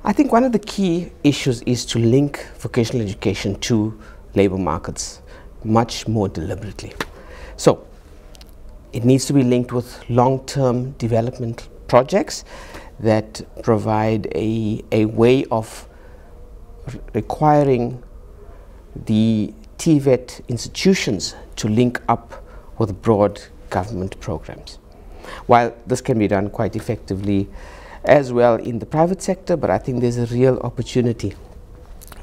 I think one of the key issues is to link vocational education to labour markets much more deliberately. So it needs to be linked with long-term development projects that provide a way of requiring the TVET institutions to link up with broad government programs. While this can be done quite effectively as well in the private sector, but I think there's a real opportunity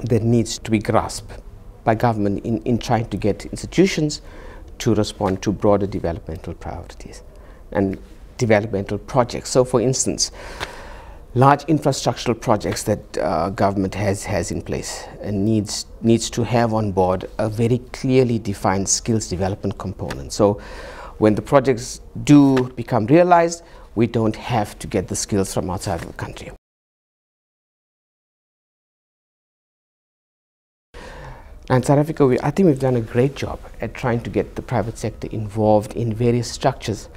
that needs to be grasped by government in trying to get institutions to respond to broader developmental priorities and developmental projects. So for instance, large infrastructural projects that government has in place and needs to have on board a very clearly defined skills development component. So when the projects do become realized, we don't have to get the skills from outside of the country. And South Africa, I think we've done a great job at trying to get the private sector involved in various structures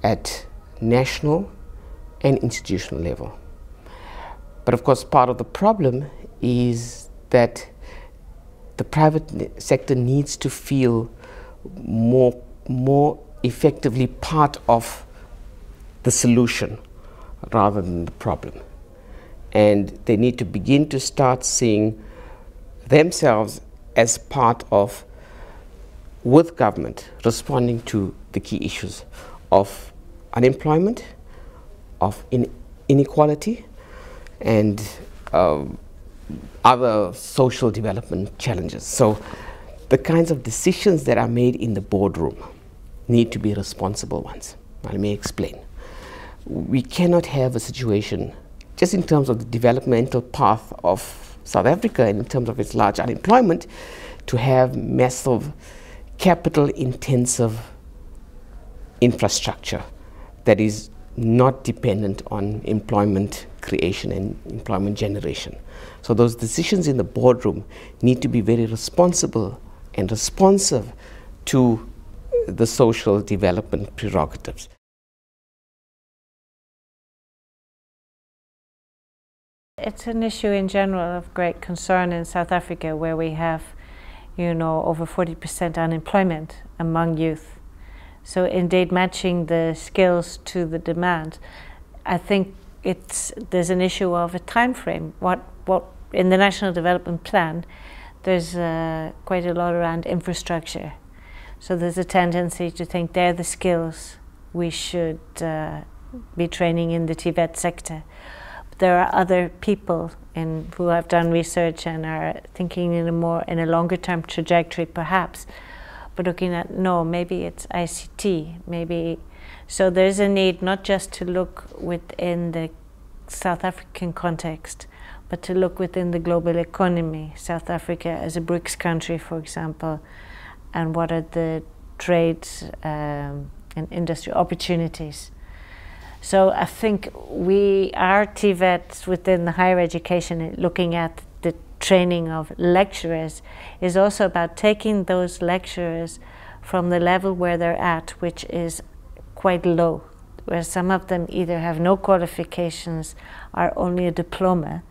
at national and institutional level. But of course, part of the problem is that the private sector needs to feel more effectively part of the solution rather than the problem. And they need to begin to start seeing themselves as part of, with government, responding to the key issues of unemployment, of inequality, and other social development challenges. So the kinds of decisions that are made in the boardroom need to be responsible ones. Now, let me explain. We cannot have a situation, just in terms of the developmental path of South Africa and in terms of its large unemployment, to have massive capital-intensive infrastructure that is not dependent on employment creation and employment generation. So those decisions in the boardroom need to be very responsible and responsive to the social development prerogatives. It's an issue in general of great concern in South Africa, where we have, over 40% unemployment among youth. So indeed, matching the skills to the demand, I think there's an issue of a time frame. What in the National Development Plan, there's quite a lot around infrastructure. So there's a tendency to think they're the skills we should be training in the TVET sector. There are other people who have done research and are thinking in a longer term trajectory perhaps, but looking at, no, maybe it's ICT, maybe. So there's a need not just to look within the South African context, but to look within the global economy, South Africa as a BRICS country, for example, and what are the trades and industry opportunities. So I think our TVET within the higher education, looking at the training of lecturers, is also about taking those lecturers from the level where they're at, which is quite low, where some of them either have no qualifications or only a diploma,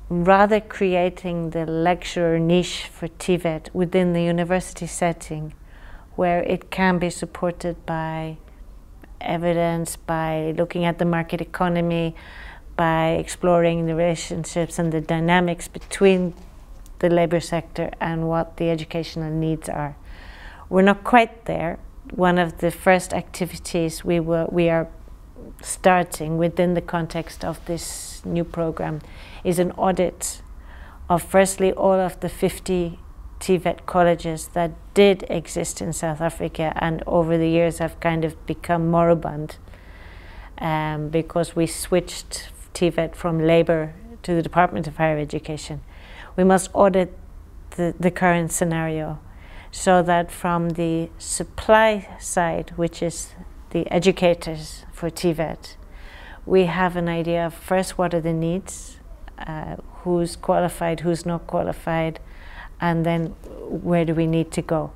rather creating the lecturer niche for TVET within the university setting, where it can be supported by evidence, by looking at the market economy, by exploring the relationships and the dynamics between the labour sector and what the educational needs are. We're not quite there. One of the first activities we are starting within the context of this new program is an audit of firstly all of the 50 TVET colleges that did exist in South Africa and over the years have kind of become moribund because we switched TVET from Labour to the Department of Higher Education. We must audit the current scenario so that from the supply side, which is the educators for TVET, we have an idea of first what are the needs, who's qualified, who's not qualified, and then where do we need to go.